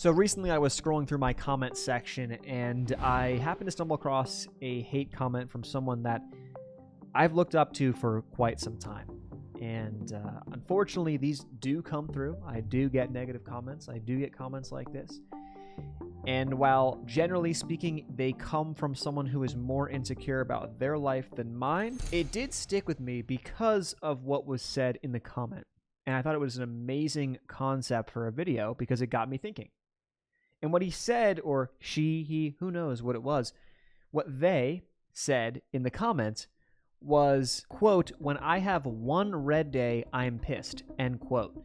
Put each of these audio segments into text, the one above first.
So recently I was scrolling through my comment section and I happened to stumble across a hate comment from someone that I've looked up to for quite some time. And unfortunately, these do come through. I do get negative comments. I do get comments like this. And while generally speaking, they come from someone who is more insecure about their life than mine, it did stick with me because of what was said in the comment. And I thought it was an amazing concept for a video because it got me thinking. And what he said, or she, he, who knows what it was, what they said in the comments was, quote, "When I have one red day, I'm pissed," end quote.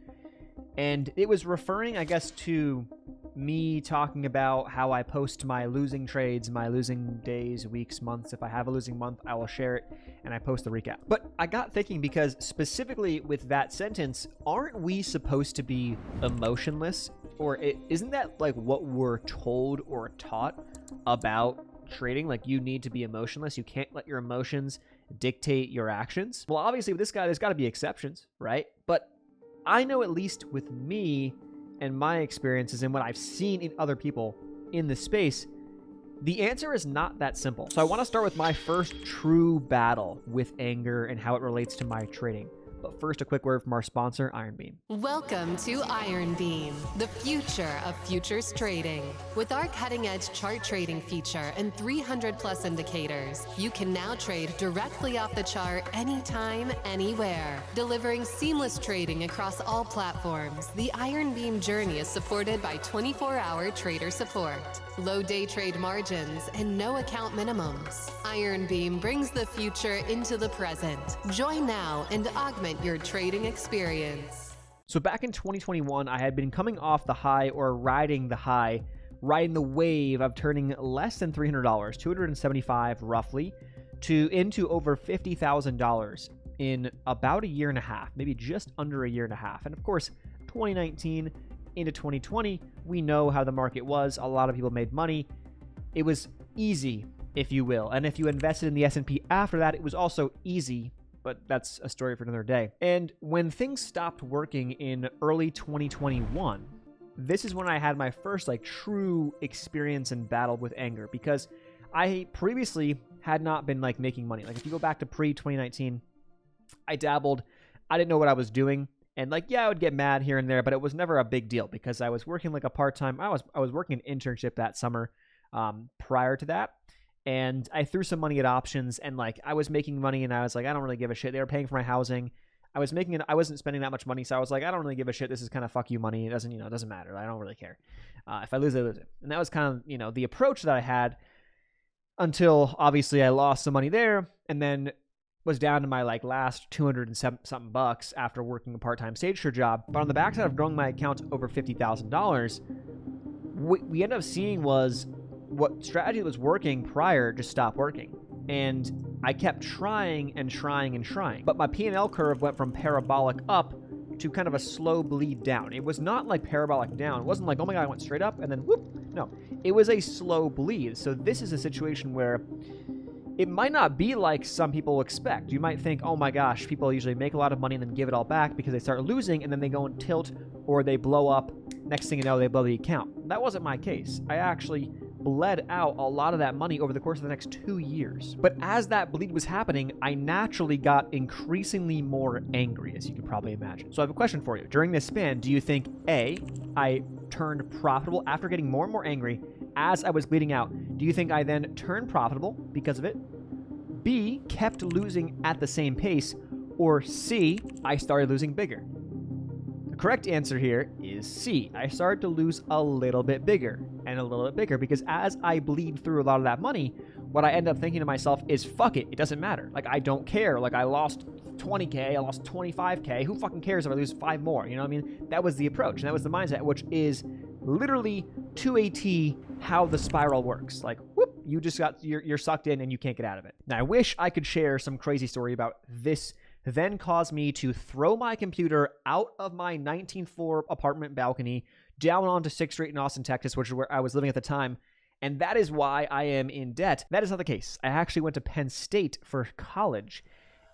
And it was referring, I guess, to me talking about how I post my losing trades, my losing days, weeks, months. If I have a losing month, I will share it and I post the recap. But I got thinking, because specifically with that sentence, aren't we supposed to be emotionless? Or isn't that like what we're told or taught about trading? Like, you need to be emotionless. You can't let your emotions dictate your actions. Well, obviously with this guy, there's got to be exceptions, right? But I know, at least with me and my experiences and what I've seen in other people in the space, the answer is not that simple. So I want to start with my first true battle with anger and how it relates to my trading. But first, a quick word from our sponsor, Iron Beam. Welcome to Iron Beam, the future of futures trading. With our cutting-edge chart trading feature and 300+ indicators, you can now trade directly off the chart anytime, anywhere. Delivering seamless trading across all platforms, the Iron Beam journey is supported by 24-hour trader support, low day trade margins, and no account minimums. Iron Beam brings the future into the present. Join now and augment your trading experience. So back in 2021, I had been coming off the high, or riding the wave of turning less than $300, $275 roughly, into over $50,000 in about a year and a half, maybe just under a year and a half. And of course, 2019 into 2020, we know how the market was. A lot of people made money. It was easy, if you will. And if you invested in the S&P after that, it was also easy. But that's a story for another day. And when things stopped working in early 2021, this is when I had my first true experience and battle with anger, because I previously had not been making money. If you go back to pre-2019, I dabbled. I didn't know what I was doing. And I would get mad here and there, but it was never a big deal because I was working a part-time. I was working an internship that summer prior to that. And I threw some money at options, and I was making money, and I was I don't really give a shit. They were paying for my housing. I wasn't spending that much money, so I was I don't really give a shit. This is kind of fuck you money. It doesn't matter. I don't really care. If I lose, I lose it. And that was kind of, the approach that I had until obviously I lost some money there, and then was down to my last 200 and something bucks after working a part-time stage show job. But on the backside of growing my account to over $50,000, what we ended up seeing was what strategy that was working prior just stopped working. And I kept trying and trying and trying. But my P&L curve went from parabolic up to kind of a slow bleed down. It was not parabolic down. It wasn't oh my God, I went straight up and then whoop. No, it was a slow bleed. So this is a situation where it might not be like some people expect. You might think, oh my gosh, people usually make a lot of money and then give it all back because they start losing and then they go and tilt, or they blow up. Next thing you know, they blow the account. That wasn't my case. I actually bled out a lot of that money over the course of the next 2 years. But as that bleed was happening, I naturally got increasingly more angry, as you can probably imagine. So I have a question for you. During this span, do you think A, I turned profitable after getting more and more angry as I was bleeding out? Do you think I then turned profitable because of it? B, kept losing at the same pace? Or C, I started losing bigger? The correct answer here is C. I started to lose a little bit bigger and a little bit bigger, because as I bleed through a lot of that money, what I end up thinking to myself is, fuck it, it doesn't matter. I don't care. I lost 20K, I lost 25K. Who fucking cares if I lose 5 more? You know what I mean? That was the approach, and that was the mindset, which is literally to a T how the spiral works. Whoop, you just you're sucked in and you can't get out of it. Now, I wish I could share some crazy story about this then caused me to throw my computer out of my 19th floor apartment balcony down onto 6th Street in Austin, Texas, which is where I was living at the time. And that is why I am in debt. That is not the case. I actually went to Penn State for college.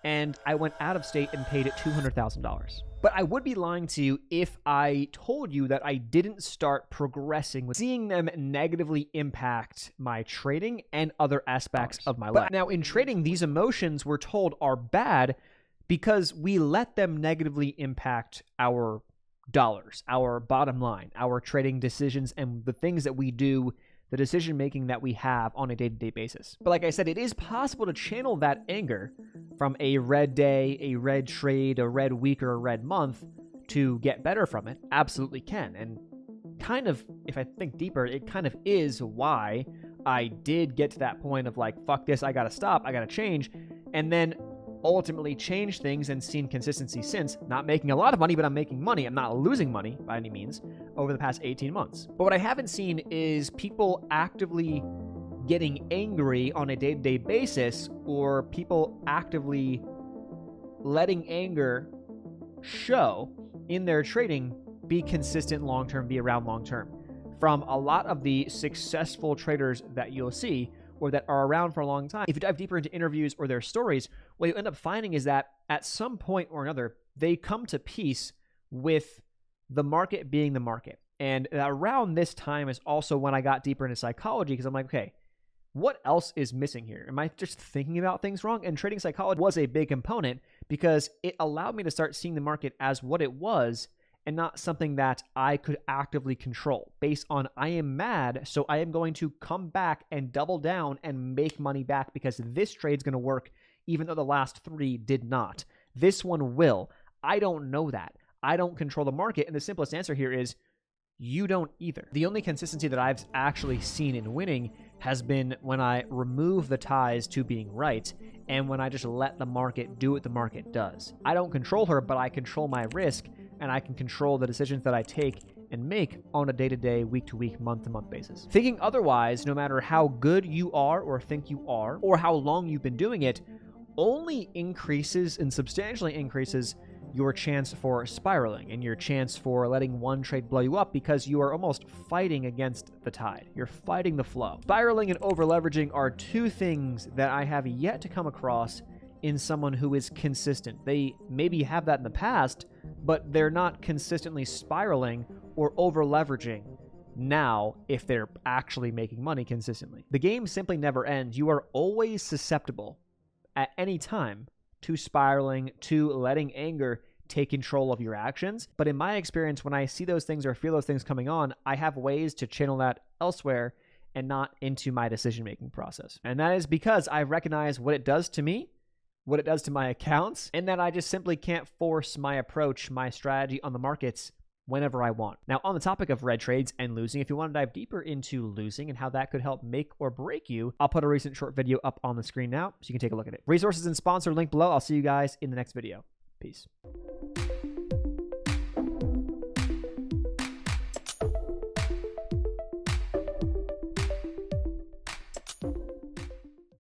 and I went out of state and paid $200,000. But I would be lying to you if I told you that I didn't start progressing with seeing them negatively impact my trading and other aspects of my life. Now, in trading, these emotions we're told are bad because we let them negatively impact our dollars, our bottom line, our trading decisions, and the things that we do, the decision making that we have on a day-to-day basis. But like I said, it is possible to channel that anger from a red day, a red trade, a red week, or a red month to get better from it. Absolutely can. And kind of, if I think deeper, it kind of is why I did get to that point of like, fuck this, I gotta stop, I gotta change, and then ultimately changed things and seen consistency since. Not making a lot of money, but I'm making money. I'm not losing money by any means over the past 18 months. But what I haven't seen is people actively getting angry on a day-to-day basis, or people actively letting anger show in their trading be consistent long-term, be around long-term. From a lot of the successful traders that you'll see, or that are around for a long time, if you dive deeper into interviews or their stories, what you end up finding is that at some point or another, they come to peace with the market being the market. And around this time is also when I got deeper into psychology, because I'm like, okay, what else is missing here? Am I just thinking about things wrong? And trading psychology was a big component because it allowed me to start seeing the market as what it was and not something that I could actively control based on I am mad, so I am going to come back and double down and make money back because this trade's going to work even though the last three did not. This one will. I don't know that. I don't control the market, and the simplest answer here is you don't either. The only consistency that I've actually seen in winning has been when I remove the ties to being right and when I just let the market do what the market does. I don't control her, but I control my risk, and I can control the decisions that I take and make on a day-to-day, week-to-week, month-to-month basis. Thinking otherwise, no matter how good you are or think you are, or how long you've been doing it, only increases and substantially increases your chance for spiraling and your chance for letting one trade blow you up because you are almost fighting against the tide. You're fighting the flow. Spiraling and over-leveraging are two things that I have yet to come across in someone who is consistent. They maybe have that in the past, but they're not consistently spiraling or over-leveraging now if they're actually making money consistently. The game simply never ends. You are always susceptible at any time to spiraling, to letting anger take control of your actions. But in my experience, when I see those things or feel those things coming on, I have ways to channel that elsewhere and not into my decision-making process. And that is because I recognize what it does to me, what it does to my accounts, and that I just simply can't force my approach, my strategy on the markets whenever I want. Now, on the topic of red trades and losing, if you want to dive deeper into losing and how that could help make or break you, I'll put a recent short video up on the screen now so you can take a look at it. Resources and sponsor link below. I'll see you guys in the next video. Peace.